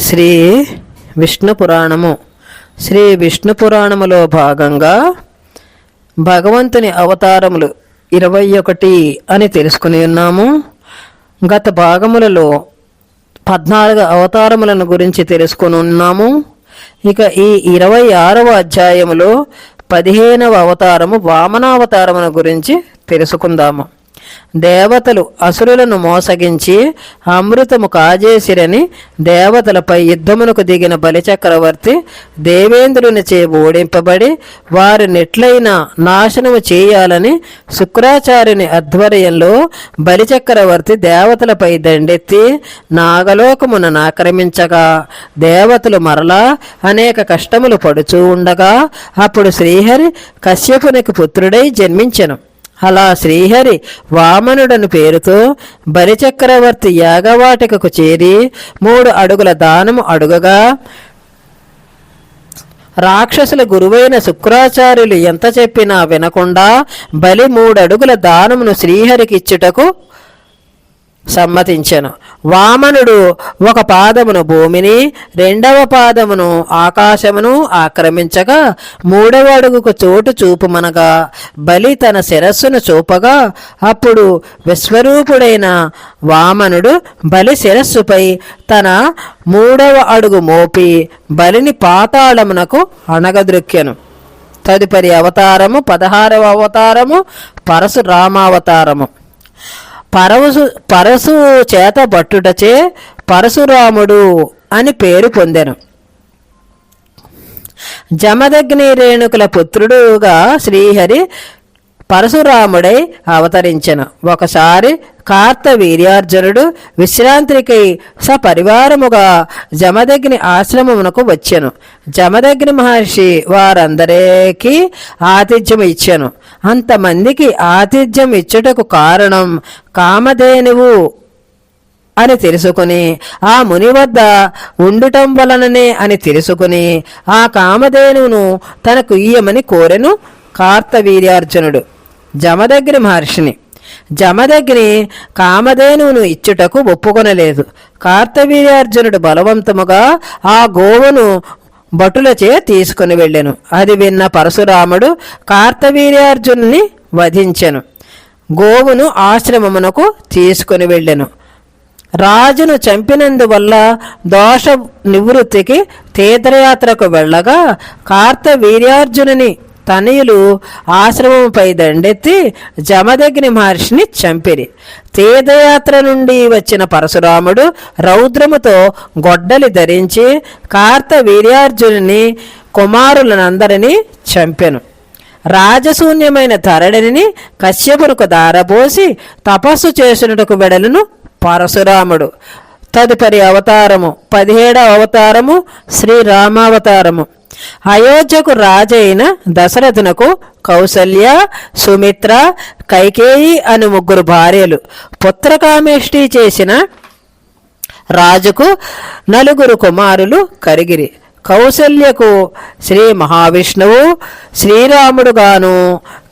శ్రీ విష్ణు పురాణము. శ్రీ విష్ణు పురాణములో భాగంగా భగవంతుని అవతారములు 21 అని తెలుసుకుని ఉన్నాము. గత భాగములలో 14 అవతారములను గురించి తెలుసుకుని ఉన్నాము. ఇక ఈ 26వ అధ్యాయములో 15వ అవతారము వామనావతారమును గురించి తెలుసుకుందాము. దేవతలు అసురులను మోసగించి అమృతము కాజేసిరని దేవతలపై యుద్ధమునకు దిగిన బలిచక్రవర్తి దేవేంద్రునిచే ఓడింపబడి వారి నెట్లైన నాశనము చేయాలని శుక్రాచార్యుని ఆధ్వర్యంలో బలిచక్రవర్తి దేవతలపై దండెత్తి నాగలోకమును ఆక్రమించగా దేవతలు మరలా అనేక కష్టములు పడుచూ ఉండగా అప్పుడు శ్రీహరి కశ్యపునికి పుత్రుడై జన్మించెను. అలా శ్రీహరి వామనుడను పేరుతో బలిచక్రవర్తి యాగవాటికకు చేరి 3 అడుగుల దానము అడుగగా రాక్షసుల గురువైన శుక్రాచార్యులు ఎంత చెప్పినా వినకుండా బలి 3 అడుగుల దానమును శ్రీహరికి ఇచ్చుటకు సమ్మతించెను. వామనుడు 1 పాదమును భూమిని 2వ పాదమును ఆకాశమును ఆక్రమించగా 3వ అడుగుకు చోటు చూపుమనగా బలి తన శిరస్సును చూపగా అప్పుడు విశ్వరూపుడైన వామనుడు బలి శిరస్సుపై తన 3వ అడుగు మోపి బలిని పాతాళమునకు అణగద్రొక్కెను. తదుపరి అవతారము 16వ అవతారము పరశురామావతారము. పరశు చేత బట్టుటచే పరశురాముడు అని పేరు పొందెను. జమదగ్ని రేణుకుల పుత్రుడుగా శ్రీహరి పరశురాముడై అవతరించెను. ఒకసారి కార్తవీర్యార్జునుడు విశ్రాంతికై సపరివారముగా జమదగ్ని ఆశ్రమమునకు వచ్చెను. జమదగ్ని మహర్షి వారందరికీ ఆతిథ్యం ఇచ్చెను. అంతమందికి ఆతిథ్యం ఇచ్చుటకు కారణం కామధేనువు అని తెలుసుకుని ఆ ముని వద్ద ఉండుటం వలననే అని తెలుసుకుని ఆ కామధేనువును తనకు ఇయ్యమని కోరెను కార్తవీర్యార్జునుడు జమదగ్ని మహర్షిని. జమదగ్ని కామధేనువును ఇచ్చుటకు ఒప్పుకొనలేదు. కార్తవీర్యార్జునుడు బలవంతముగా ఆ గోవును భటులచే తీసుకుని వెళ్ళెను. అది విన్న పరశురాముడు కార్తవీర్యార్జునుని వధించెను. గోవును ఆశ్రమమునకు తీసుకుని వెళ్ళెను. రాజును చంపినందువల్ల దోష నివృత్తికి తీర్థయాత్రకు వెళ్ళగా కార్తవీర్యార్జునుని తనయులు ఆశ్రమంపై దండెత్తి జమదగ్ని మహర్షిని చంపిరి. తీర్థయాత్ర నుండి వచ్చిన పరశురాముడు రౌద్రముతో గొడ్డలి ధరించి కార్తవీర్యార్జునుని కుమారులనందరినీ చంపెను. రాజశూన్యమైన ధరణిని కశ్యపునకు దారపోసి తపస్సు చేసినట్టుకు వెడలును పరశురాముడు. తదుపరి అవతారము 17వ అవతారము శ్రీరామావతారము. అయోధ్యకు రాజైన దశరథునకు కౌసల్య, సుమిత్ర, కైకేయి అను 3 భార్యలు. పుత్రకామేష్టి చేసిన రాజుకు 4 కుమారులు కలిగిరి. కౌసల్యకు శ్రీ మహావిష్ణువు శ్రీరాముడుగాను,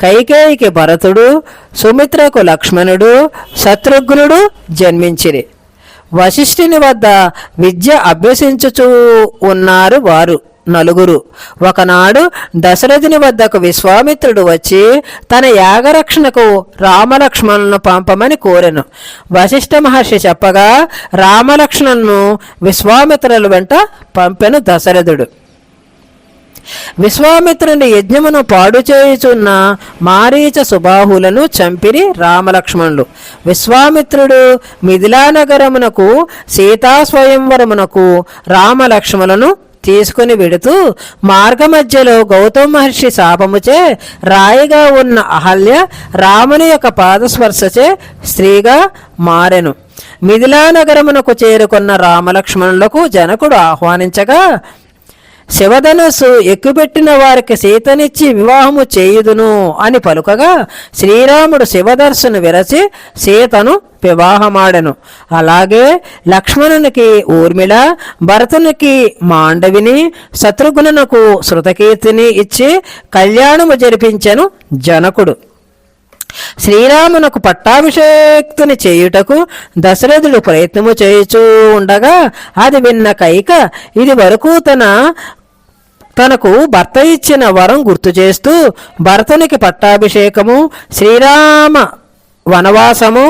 కైకేయికి భరతుడు, సుమిత్రకు లక్ష్మణుడు, శత్రుఘ్నుడు జన్మించిరి. వశిష్ఠుని వద్ద విద్య అభ్యసించుచూ ఉన్నారు వారు 4. ఒకనాడు దశరథుని వద్దకు విశ్వామిత్రుడు వచ్చి తన యాగరక్షణకు రామలక్ష్మణులను పంపమని కోరెను. వశిష్ఠ మహర్షి చెప్పగా రామలక్ష్మణులను విశ్వామిత్రుల వెంట పంపెను దశరథుడు. విశ్వామిత్రుని యజ్ఞమును పాడు చేయుచున్న మారీచ సుబాహులను చంపిరి రామలక్ష్మణులు. విశ్వామిత్రుడు మిథిలానగరమునకు సీతాస్వయంవరమునకు రామలక్ష్మణులను తీసుకుని వెడుతూ మార్గమధ్యలో గౌతమ మహర్షి శాపముచే రాయిగా ఉన్న అహల్య రాముని యొక్క పాదస్పర్శచే స్త్రీగా మారెను. మిథిలానగరమునకు చేరుకున్న రామలక్ష్మణులకు జనకుడు ఆహ్వానించగా శివధనస్సు ఎక్కుపెట్టిన వారికి సీతనిచ్చి వివాహము చేయుదును అని పలుకగా శ్రీరాముడు శివధనస్సును విరచి సీతను వివాహమాడెను. అలాగే లక్ష్మణునికి ఊర్మిళ, భరతునికి మాండవిని, శత్రుఘ్నునకు శృతకీర్తిని ఇచ్చి కళ్యాణము జరిపించెను జనకుడు. శ్రీరామునకు పట్టాభిషేక్తుని చేయుటకు దశరథుడు ప్రయత్నము చేయుచూ ఉండగా అది విన్న కైక ఇది వరకు తనకు భర్త ఇచ్చిన వరం గుర్తు చేస్తూ భరతునికి పట్టాభిషేకము శ్రీరామ వనవాసము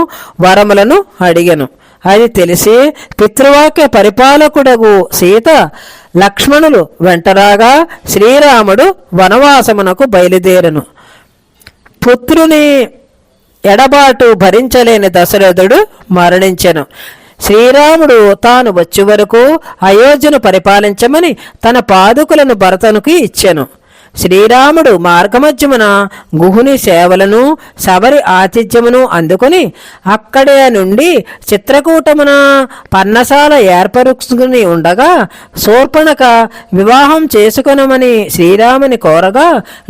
వరములను అడిగెను. అది తెలిసి పితృవాక్య పరిపాలకుడగు సీత లక్ష్మణులు వెంటరాగా శ్రీరాముడు వనవాసమునకు బయలుదేరను. పుత్రుని ఎడబాటు భరించలేని దశరథుడు మరణించెను. శ్రీరాముడు తాను వచ్చే వరకు అయోధ్యను పరిపాలించమని తన పాదుకులను భరతునికి ఇచ్చెను. శ్రీరాముడు మార్గమధ్యమున గుహుని సేవలను శబరి ఆతిథ్యమును అందుకుని అక్కడే నుండి చిత్రకూటమున పన్నశాల ఏర్పరుచుకుని ఉండగా శూర్పణఖ వివాహం చేసుకొనమని శ్రీరాముని కోరగా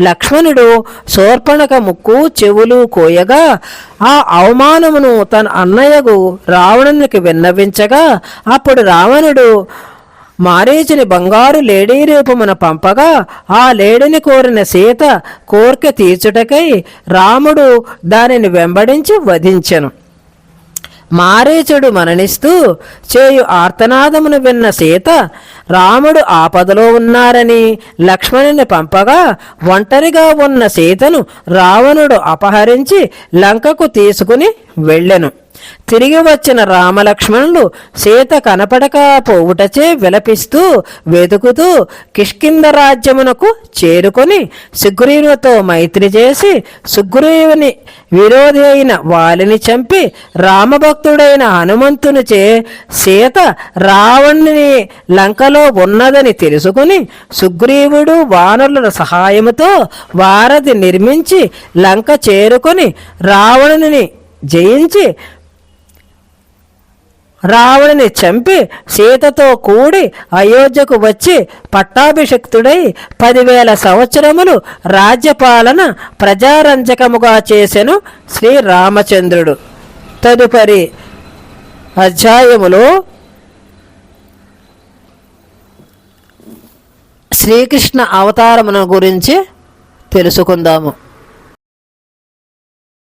లక్ష్మణుడు శూర్పణఖ ముక్కు చెవులు కోయగా ఆ అవమానమును తన అన్నయ్యకు రావణునికి విన్నవించగా అప్పుడు రావణుడు మారీచుని బంగారు లేడీ రూపమున పంపగా ఆ లేడిని కోరిన సీత కోర్కె తీర్చుటకై రాముడు దానిని వెంబడించి వధించెను. మారీచుడు మరణిస్తూ చేయు ఆర్తనాదమును విన్న సీత రాముడు ఆపదలో ఉన్నారని లక్ష్మణుని పంపగా ఒంటరిగా ఉన్న సీతను రావణుడు అపహరించి లంకకు తీసుకుని వెళ్ళెను. తిరిగి వచ్చిన రామలక్ష్మణులు సీత కనపడకపోవుటచే విలపిస్తూ వెతుకుతూ కిష్కింద రాజ్యమునకు చేరుకొని సుగ్రీవునితో మైత్రి చేసి సుగ్రీవుని విరోధి అయిన వాలిని చంపి రామభక్తుడైన హనుమంతునిచే సీత రావణుని లంకలో ఉన్నదని తెలుసుకుని సుగ్రీవుడు వానరుల సహాయముతో వారధి నిర్మించి లంక చేరుకొని రావణుని జయించి రావణుని చంపి సీతతో కూడి అయోధ్యకు వచ్చి పట్టాభిషిక్తుడై 10,000 సంవత్సరములు రాజ్యపాలన ప్రజారంజకముగా చేసెను శ్రీరామచంద్రుడు. తదుపరి అధ్యాయములో శ్రీకృష్ణ అవతారమును గురించి తెలుసుకుందాము.